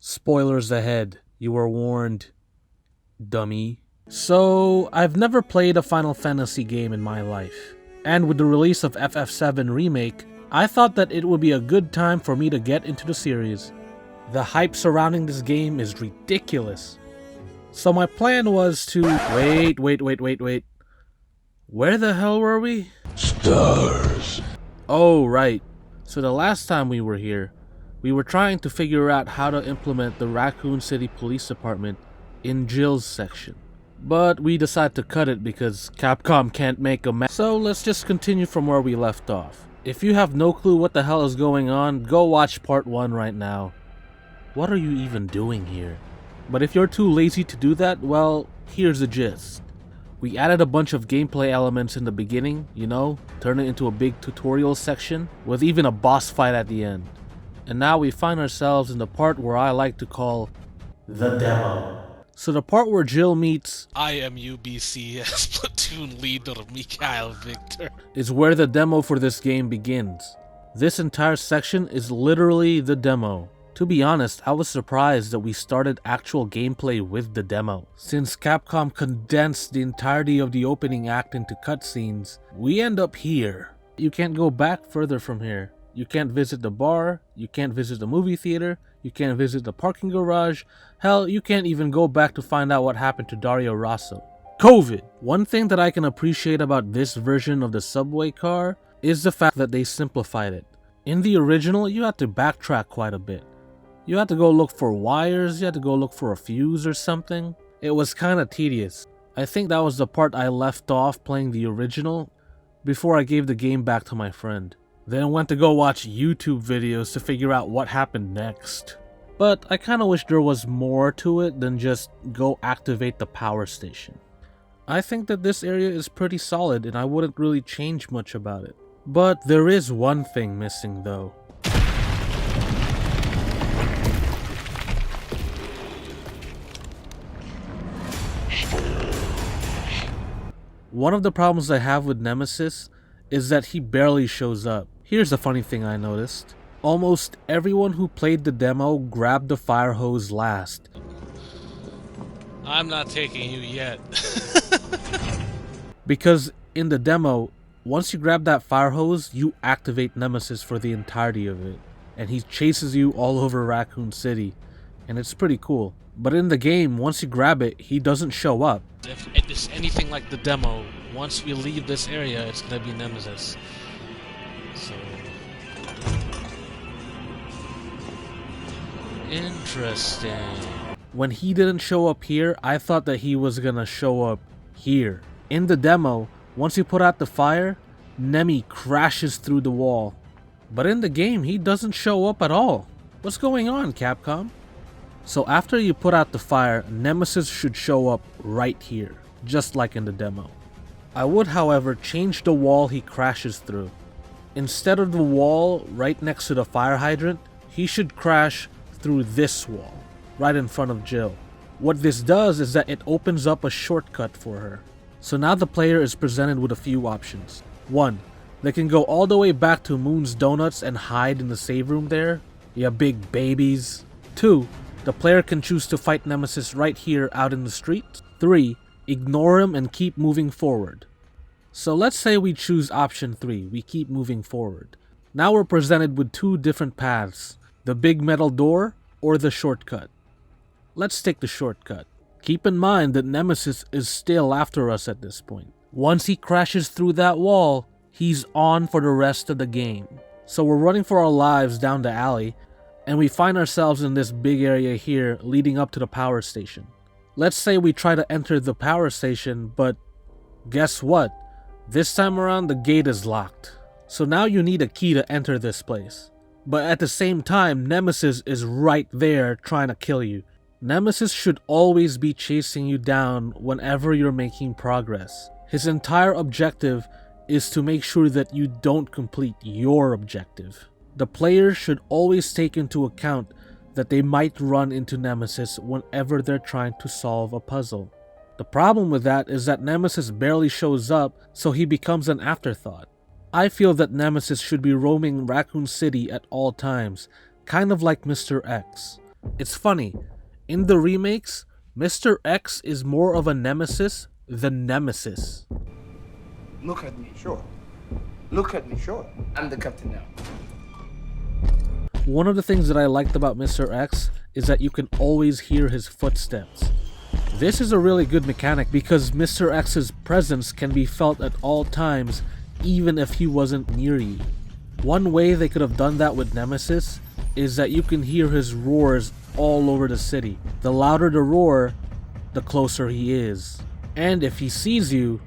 Spoilers ahead. You were warned, dummy. So, I've never played a Final Fantasy game in my life. And with the release of FF7 Remake, I thought that it would be a good time for me to get into the series. The hype surrounding this game is ridiculous. So my plan was to... Wait. Where the hell were we? Stars. Oh, right. So the last time we were here, we were trying to figure out how to implement the Raccoon City Police Department in Jill's section. But we decided to cut it because Capcom can't make a map. So let's just continue from where we left off. If you have no clue what the hell is going on, go watch part 1 right now. What are you even doing here? But if you're too lazy to do that, well, here's the gist. We added a bunch of gameplay elements in the beginning, turn it into a big tutorial section, with even a boss fight at the end. And now we find ourselves in the part where I like to call the demo. So the part where Jill meets IMUBCS platoon leader Mikhail Victor is where the demo for this game begins. This entire section is literally the demo. To be honest, I was surprised that we started actual gameplay with the demo. Since Capcom condensed the entirety of the opening act into cutscenes, we end up here. You can't go back further from here. You can't visit the bar, you can't visit the movie theater, you can't visit the parking garage, hell, you can't even go back to find out what happened to Dario Rosso. COVID! One thing that I can appreciate about this version of the subway car is the fact that they simplified it. In the original, you had to backtrack quite a bit. You had to go look for wires, you had to go look for a fuse or something. It was kinda tedious. I think that was the part I left off playing the original before I gave the game back to my friend. Then went to go watch YouTube videos to figure out what happened next. But I kinda wish there was more to it than just go activate the power station. I think that this area is pretty solid and I wouldn't really change much about it. But there is one thing missing though. One of the problems I have with Nemesis is that he barely shows up. Here's a funny thing I noticed. Almost everyone who played the demo grabbed the fire hose last. I'm not taking you yet. Because in the demo, once you grab that fire hose, you activate Nemesis for the entirety of it. And he chases you all over Raccoon City. And it's pretty cool. But in the game, once you grab it, he doesn't show up. If it's anything like the demo, once we leave this area, it's gonna be Nemesis. So... interesting. When he didn't show up here, I thought that he was gonna show up here. In the demo, once you put out the fire, Nemi crashes through the wall. But in the game, he doesn't show up at all. What's going on, Capcom? So after you put out the fire, Nemesis should show up right here, just like in the demo. I would, however, change the wall he crashes through. Instead of the wall right next to the fire hydrant, he should crash through this wall, right in front of Jill. What this does is that it opens up a shortcut for her. So now the player is presented with a few options. 1. They can go all the way back to Moon's Donuts and hide in the save room there. Ya big babies. 2. The player can choose to fight Nemesis right here out in the street. 3. Ignore him and keep moving forward. So let's say we choose option 3, we keep moving forward. Now we're presented with 2 different paths, the big metal door or the shortcut. Let's take the shortcut. Keep in mind that Nemesis is still after us at this point. Once he crashes through that wall, he's on for the rest of the game. So we're running for our lives down the alley, and we find ourselves in this big area here leading up to the power station. Let's say we try to enter the power station, but guess what? This time around the gate is locked. So now you need a key to enter this place. But at the same time, Nemesis is right there trying to kill you. Nemesis should always be chasing you down whenever you're making progress. His entire objective is to make sure that you don't complete your objective. The player should always take into account that they might run into Nemesis whenever they're trying to solve a puzzle. The problem with that is that Nemesis barely shows up, so he becomes an afterthought. I feel that Nemesis should be roaming Raccoon City at all times, kind of like Mr. X. It's funny, in the remakes, Mr. X is more of a nemesis than Nemesis. Look at me, sure. Look at me, sure. I'm the captain now. One of the things that I liked about Mr. X is that you can always hear his footsteps. This is a really good mechanic because Mr. X's presence can be felt at all times even if he wasn't near you. One way they could have done that with Nemesis is that you can hear his roars all over the city. The louder the roar, the closer he is. And if he sees you,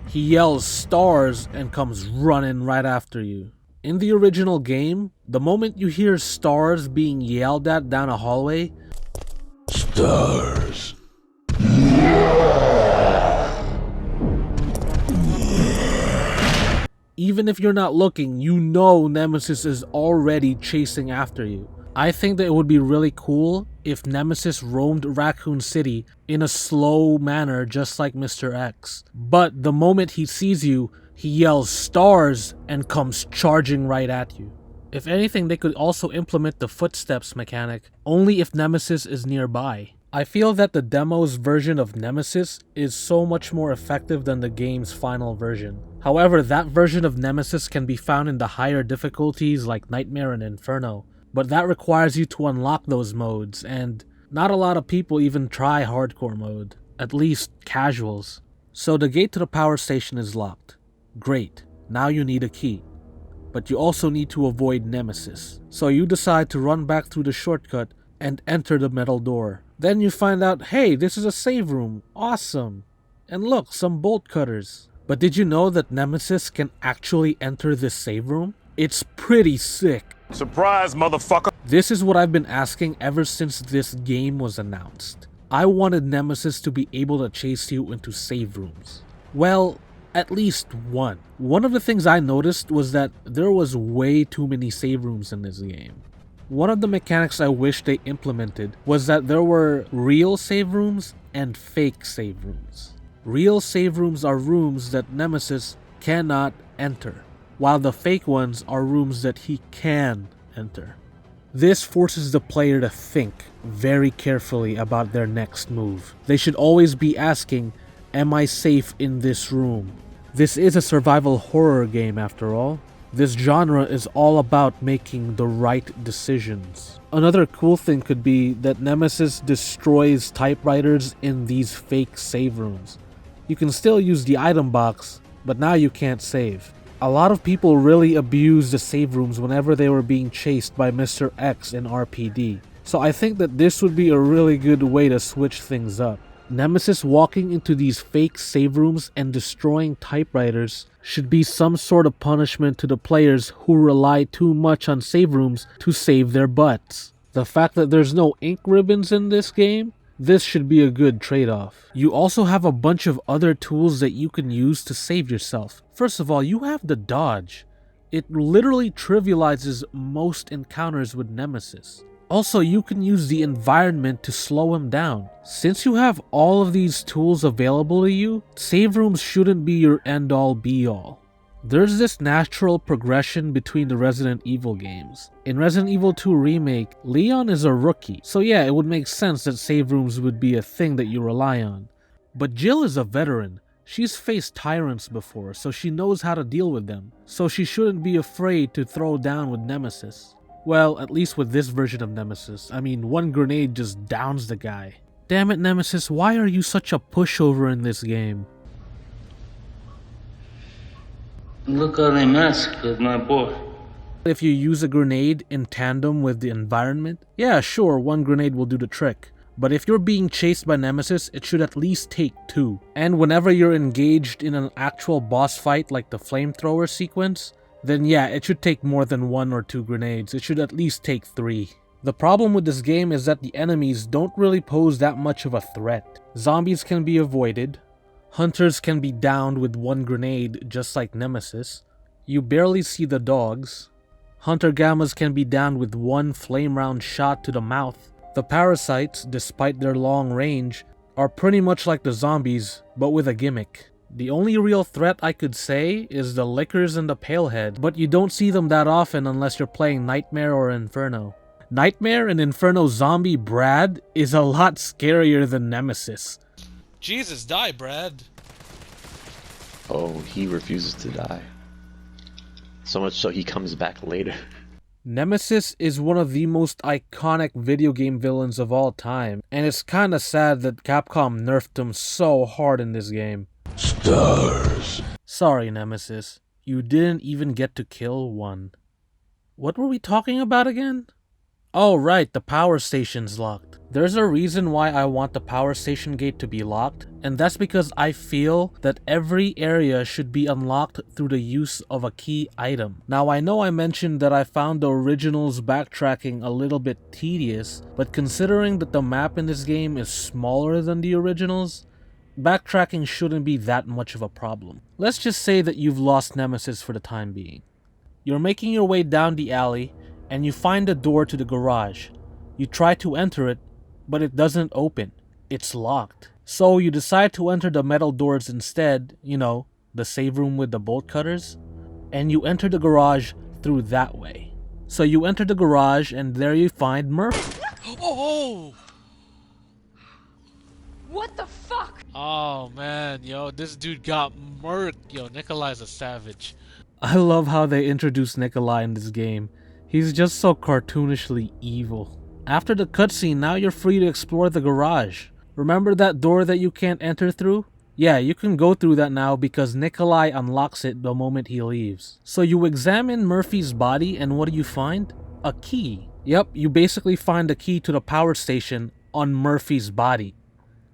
he yells stars and comes running right after you. In the original game, the moment you hear stars being yelled at down a hallway, Stars. even if you're not looking, you know Nemesis is already chasing after you. I think that it would be really cool if Nemesis roamed Raccoon City in a slow manner just like Mr. X. But the moment he sees you, he yells stars and comes charging right at you. If anything, they could also implement the footsteps mechanic only if Nemesis is nearby. I feel that the demo's version of Nemesis is so much more effective than the game's final version. However, that version of Nemesis can be found in the higher difficulties like Nightmare and Inferno, but that requires you to unlock those modes, and not a lot of people even try hardcore mode, at least casuals. So the gate to the power station is locked. Great, now you need a key. But you also need to avoid Nemesis, so you decide to run back through the shortcut and enter the metal door. Then you find out, hey, this is a save room, awesome! And look, some bolt cutters. But did you know that Nemesis can actually enter this save room? It's pretty sick. Surprise, motherfucker. This is what I've been asking ever since this game was announced. I wanted Nemesis to be able to chase you into save rooms. Well, at least one. One of the things I noticed was that there was way too many save rooms in this game. One of the mechanics I wish they implemented was that there were real save rooms and fake save rooms. Real save rooms are rooms that Nemesis cannot enter, while the fake ones are rooms that he can enter. This forces the player to think very carefully about their next move. They should always be asking, am I safe in this room? This is a survival horror game after all. This genre is all about making the right decisions. Another cool thing could be that Nemesis destroys typewriters in these fake save rooms. You can still use the item box, but now you can't save. A lot of people really abused the save rooms whenever they were being chased by Mr. X in RPD. So I think that this would be a really good way to switch things up. Nemesis walking into these fake save rooms and destroying typewriters should be some sort of punishment to the players who rely too much on save rooms to save their butts. The fact that there's no ink ribbons in this game, this should be a good trade-off. You also have a bunch of other tools that you can use to save yourself. First of all, you have the dodge. It literally trivializes most encounters with Nemesis. Also, you can use the environment to slow him down. Since you have all of these tools available to you, save rooms shouldn't be your end-all be-all. There's this natural progression between the Resident Evil games. In Resident Evil 2 Remake, Leon is a rookie, so yeah, it would make sense that save rooms would be a thing that you rely on. But Jill is a veteran. She's faced tyrants before, so she knows how to deal with them, so she shouldn't be afraid to throw down with Nemesis. Well, at least with this version of Nemesis. I mean, one grenade just downs the guy. Damn it, Nemesis, why are you such a pushover in this game? Look how they mess with my boy. If you use a grenade in tandem with the environment, yeah, sure, one grenade will do the trick. But if you're being chased by Nemesis, it should at least take two. And whenever you're engaged in an actual boss fight like the flamethrower sequence, then yeah, it should take more than one or two grenades. It should at least take three. The problem with this game is that the enemies don't really pose that much of a threat. Zombies can be avoided. Hunters can be downed with one grenade, just like Nemesis. You barely see the dogs. Hunter Gammas can be downed with one flame round shot to the mouth. The parasites, despite their long range, are pretty much like the zombies, but with a gimmick. The only real threat I could say is the Lickers and the Palehead, but you don't see them that often unless you're playing Nightmare or Inferno. Nightmare and Inferno zombie Brad is a lot scarier than Nemesis. Jesus, die, Brad. Oh, he refuses to die. So much so he comes back later. Nemesis is one of the most iconic video game villains of all time, and it's kinda sad that Capcom nerfed him so hard in this game. Stars. Sorry, Nemesis. You didn't even get to kill one. What were we talking about again? Oh right, the power station's locked. There's a reason why I want the power station gate to be locked, and that's because I feel that every area should be unlocked through the use of a key item. Now I know I mentioned that I found the original's backtracking a little bit tedious, but considering that the map in this game is smaller than the original's, backtracking shouldn't be that much of a problem. Let's just say that you've lost Nemesis for the time being. You're making your way down the alley, and you find a door to the garage. You try to enter it, but it doesn't open. It's locked. So you decide to enter the metal doors instead, you know, the save room with the bolt cutters, and you enter the garage through that way. So you enter the garage, and there you find Murphy. Oh! What the fuck? Oh man, yo, this dude got murked. Yo, Nikolai's a savage. I love how they introduced Nikolai in this game. He's just so cartoonishly evil. After the cutscene, now you're free to explore the garage. Remember that door that you can't enter through? Yeah, you can go through that now because Nikolai unlocks it the moment he leaves. So you examine Murphy's body, and what do you find? A key. Yep, you basically find the key to the power station on Murphy's body.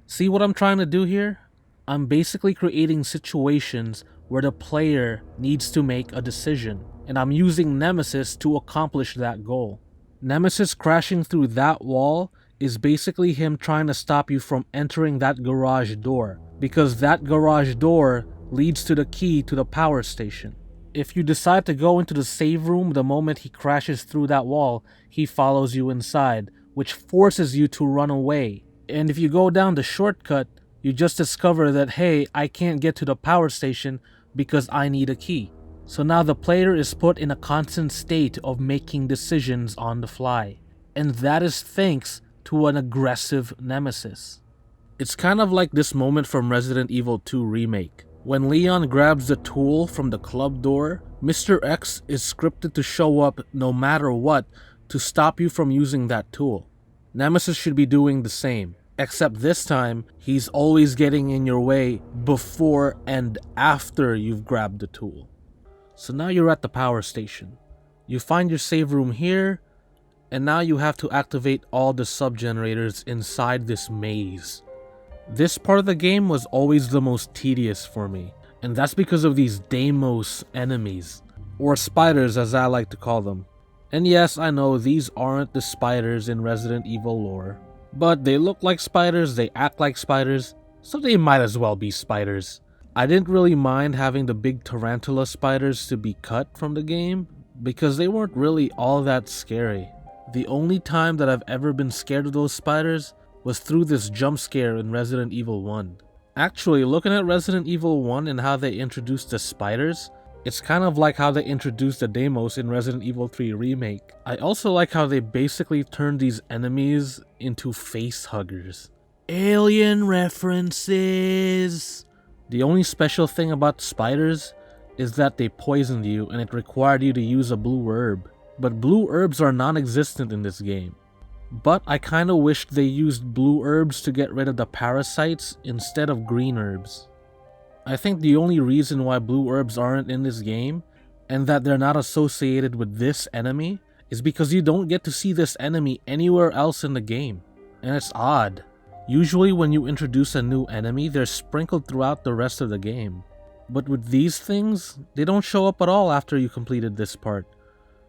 See what I'm trying to do here? I'm basically creating situations where the player needs to make a decision, and I'm using Nemesis to accomplish that goal. Nemesis crashing through that wall is basically him trying to stop you from entering that garage door, because that garage door leads to the key to the power station. If you decide to go into the save room the moment he crashes through that wall, he follows you inside, which forces you to run away. And if you go down the shortcut, you just discover that, hey, I can't get to the power station because I need a key. So now the player is put in a constant state of making decisions on the fly. And that is thanks to an aggressive Nemesis. It's kind of like this moment from Resident Evil 2 Remake. When Leon grabs the tool from the club door, Mr. X is scripted to show up no matter what to stop you from using that tool. Nemesis should be doing the same. Except this time, he's always getting in your way before and after you've grabbed the tool. So now you're at the power station. You find your save room here, and now you have to activate all the sub-generators inside this maze. This part of the game was always the most tedious for me, and that's because of these Deimos enemies, or spiders as I like to call them. And yes, I know these aren't the spiders in Resident Evil lore, but they look like spiders, they act like spiders, so they might as well be spiders. I didn't really mind having the big tarantula spiders to be cut from the game, because they weren't really all that scary. The only time that I've ever been scared of those spiders was through this jump scare in Resident Evil 1. Actually, looking at Resident Evil 1 and how they introduced the spiders, it's kind of like how they introduced the Deimos in Resident Evil 3 Remake. I also like how they basically turned these enemies into face huggers. Alien references! The only special thing about spiders is that they poisoned you and it required you to use a blue herb. But blue herbs are non-existent in this game. But I kinda wished they used blue herbs to get rid of the parasites instead of green herbs. I think the only reason why blue herbs aren't in this game, and that they're not associated with this enemy, is because you don't get to see this enemy anywhere else in the game. And it's odd. Usually when you introduce a new enemy, they're sprinkled throughout the rest of the game. But with these things, they don't show up at all after you completed this part.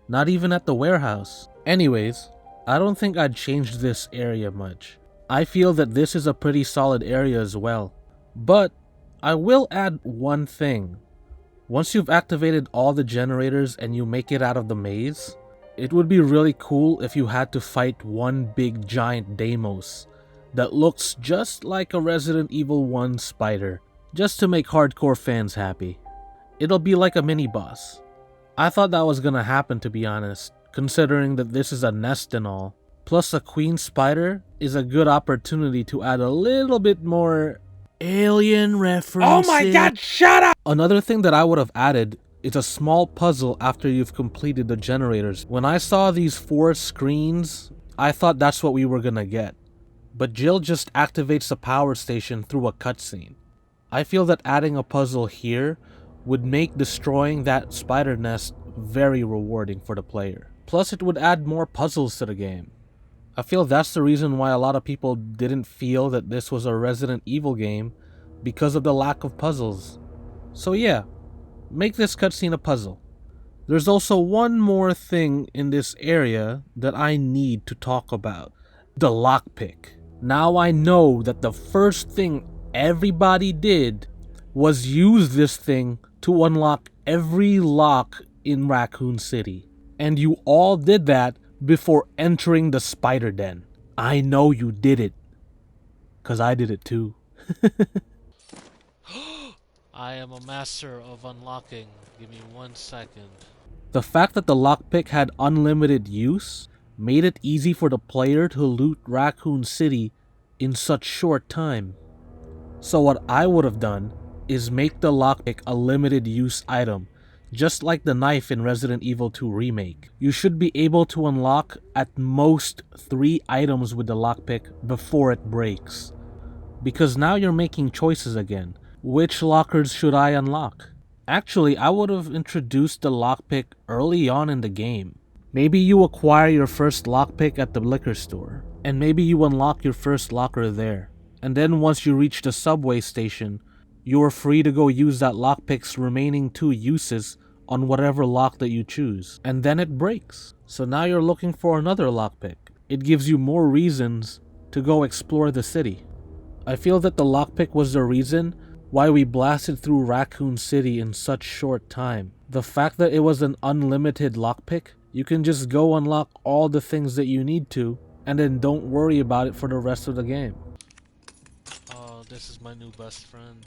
Not even at the warehouse. Anyways, I don't think I'd change this area much. I feel that this is a pretty solid area as well. But I will add one thing. Once you've activated all the generators and you make it out of the maze, it would be really cool if you had to fight one big giant Deimos that looks just like a Resident Evil 1 spider, just to make hardcore fans happy. It'll be like a mini-boss. I thought that was gonna happen, to be honest, considering that this is a nest and all. Plus a queen spider is a good opportunity to add a little bit more alien references. Oh my god, shut up! Another thing that I would have added is a small puzzle after you've completed the generators. When I saw these 4 screens, I thought that's what we were gonna get. But Jill just activates the power station through a cutscene. I feel that adding a puzzle here would make destroying that spider nest very rewarding for the player. Plus it would add more puzzles to the game. I feel that's the reason why a lot of people didn't feel that this was a Resident Evil game, because of the lack of puzzles. So yeah, make this cutscene a puzzle. There's also one more thing in this area that I need to talk about. The lockpick. Now I know that the first thing everybody did was use this thing to unlock every lock in Raccoon City. And you all did that before entering the spider den. I know you did it, cause I did it too. I am a master of unlocking. Give me 1 second. The fact that the lockpick had unlimited use made it easy for the player to loot Raccoon City in such short time. So what I would have done is make the lockpick a limited use item, just like the knife in Resident Evil 2 Remake. You should be able to unlock at most 3 items with the lockpick before it breaks. Because now you're making choices again. Which lockers should I unlock? Actually, I would have introduced the lockpick early on in the game. Maybe you acquire your first lockpick at the liquor store, and maybe you unlock your first locker there. And then once you reach the subway station, you are free to go use that lockpick's remaining 2 uses on whatever lock that you choose. And then it breaks. So now you're looking for another lockpick. It gives you more reasons to go explore the city. I feel that the lockpick was the reason why we blasted through Raccoon City in such short time. The fact that it was an unlimited lockpick, you can just go unlock all the things that you need to, and then don't worry about it for the rest of the game. Oh, this is my new best friend.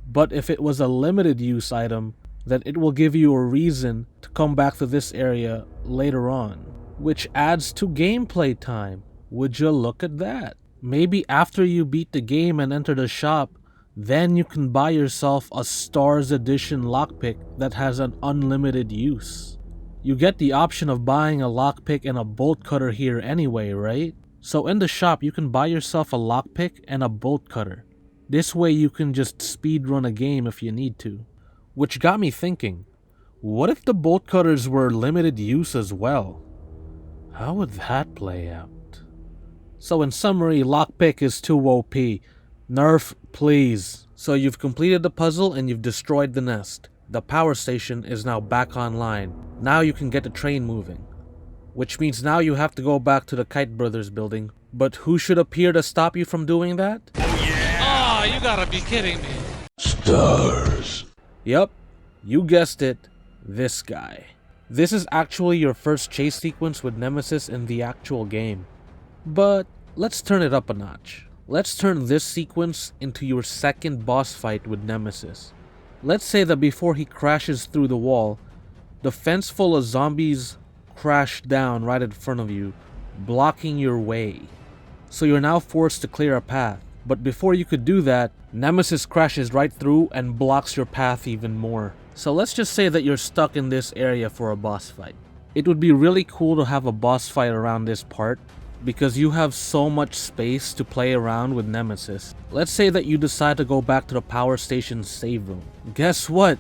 But if it was a limited use item, then it will give you a reason to come back to this area later on, which adds to gameplay time. Would you look at that? Maybe after you beat the game and enter the shop, then you can buy yourself a Stars Edition lockpick that has an unlimited use. You get the option of buying a lockpick and a bolt cutter here anyway, right? So in the shop you can buy yourself a lockpick and a bolt cutter. This way you can just speedrun a game if you need to. Which got me thinking, what if the bolt cutters were limited use as well? How would that play out? So in summary, lockpick is too OP. Nerf, please. So you've completed the puzzle and you've destroyed the nest. The power station is now back online. Now you can get the train moving. Which means now you have to go back to the Kite Brothers building. But who should appear to stop you from doing that? Oh, you gotta be kidding me. Stars. Yup, you guessed it, this guy. This is actually your first chase sequence with Nemesis in the actual game. But let's turn it up a notch. Let's turn this sequence into your second boss fight with Nemesis. Let's say that before he crashes through the wall, the fence full of zombies crashed down right in front of you, blocking your way. So you're now forced to clear a path. But before you could do that, Nemesis crashes right through and blocks your path even more. So let's just say that you're stuck in this area for a boss fight. It would be really cool to have a boss fight around this part, because you have so much space to play around with Nemesis. Let's say that you decide to go back to the power station's save room. Guess what?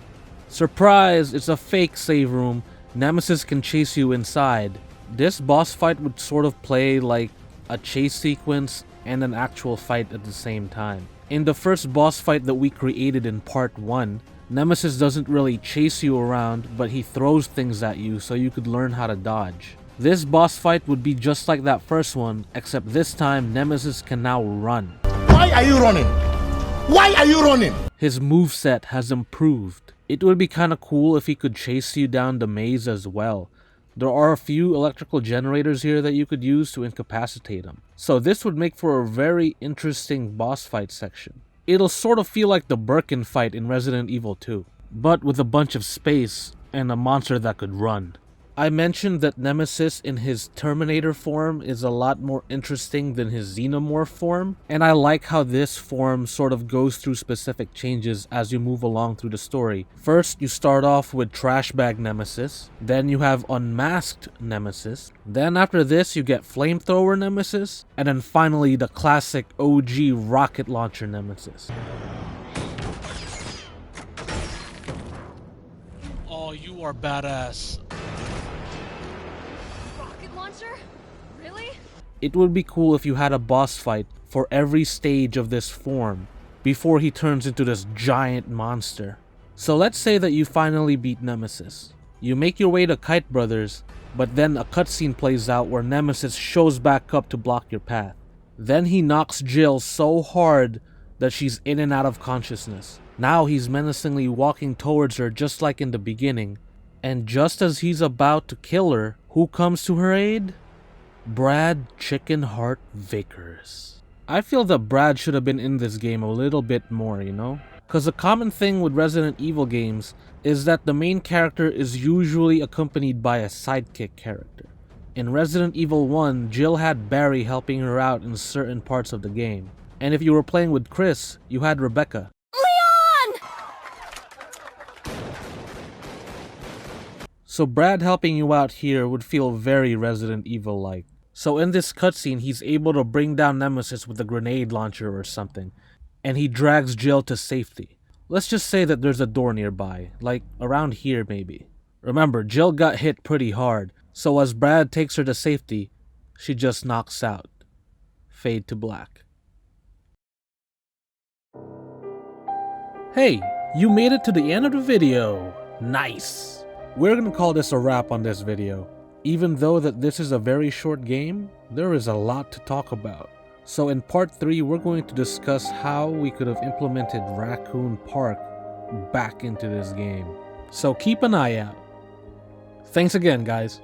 Surprise! It's a fake save room. Nemesis can chase you inside. This boss fight would sort of play like a chase sequence and an actual fight at the same time. In the first boss fight that we created in part 1, Nemesis doesn't really chase you around, but he throws things at you so you could learn how to dodge. This boss fight would be just like that first one, except this time Nemesis can now run. Why are you running? Why are you running? His moveset has improved. It would be kinda cool if he could chase you down the maze as well. There are a few electrical generators here that you could use to incapacitate him. So this would make for a very interesting boss fight section. It'll sort of feel like the Birkin fight in Resident Evil 2, but with a bunch of space and a monster that could run. I mentioned that Nemesis in his Terminator form is a lot more interesting than his Xenomorph form, and I like how this form sort of goes through specific changes as you move along through the story. First, you start off with Trashbag Nemesis, then you have Unmasked Nemesis, then after this you get Flamethrower Nemesis, and then finally the classic OG Rocket Launcher Nemesis. Oh, you are badass. Rocket launcher? Really? It would be cool if you had a boss fight for every stage of this form before he turns into this giant monster. So let's say that you finally beat Nemesis. You make your way to Kite Brothers, but then a cutscene plays out where Nemesis shows back up to block your path. Then he knocks Jill so hard that she's in and out of consciousness. Now he's menacingly walking towards her just like in the beginning, and just as he's about to kill her, who comes to her aid? Brad Chickenheart Vickers. I feel that Brad should have been in this game a little bit more, you know? Cause a common thing with Resident Evil games is that the main character is usually accompanied by a sidekick character. In Resident Evil 1, Jill had Barry helping her out in certain parts of the game. And if you were playing with Chris, you had Rebecca. Leon! So Brad helping you out here would feel very Resident Evil-like. So in this cutscene, he's able to bring down Nemesis with a grenade launcher or something, and he drags Jill to safety. Let's just say that there's a door nearby, like around here maybe. Remember, Jill got hit pretty hard, so as Brad takes her to safety, she just knocks out. Fade to black. Hey, you made it to the end of the video. Nice. We're gonna call this a wrap on this video. Even though that this is a very short game, there is a lot to talk about. So in part 3, we're going to discuss how we could have implemented Raccoon Park back into this game. So keep an eye out. Thanks again, guys.